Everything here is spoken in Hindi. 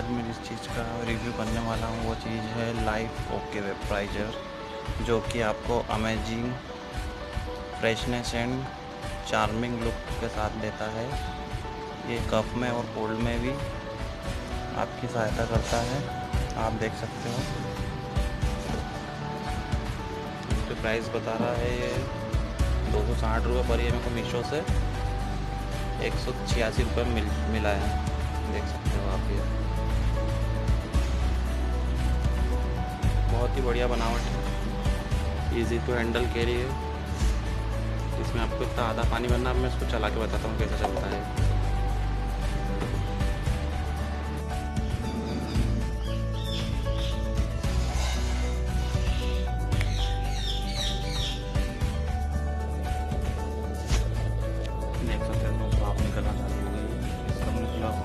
आज मैं जिस चीज़ का रिव्यू करने वाला हूँ वो चीज़ है लाइफ ओके वेपराइजर, जो कि आपको amazing freshness and charming look के साथ देता है। ये कफ में और कोल्ड में भी आपकी सहायता करता है, आप देख सकते हो। इसके प्राइस बता रहा है ये 260 रुपये पर, ये मेरे को मीशो से 186 रुपये मिला है, देख सकते हो आप। ये बहुत ही बढ़िया बनावट है, इजी टू हैंडल कैरी है। इसमें आपको इतना आधा पानी भरना, अब मैं इसको चला के बताता हूँ कैसे चलता है। देख सकते हैं भाप निकलना चालू हो गई है, सब निकला हो।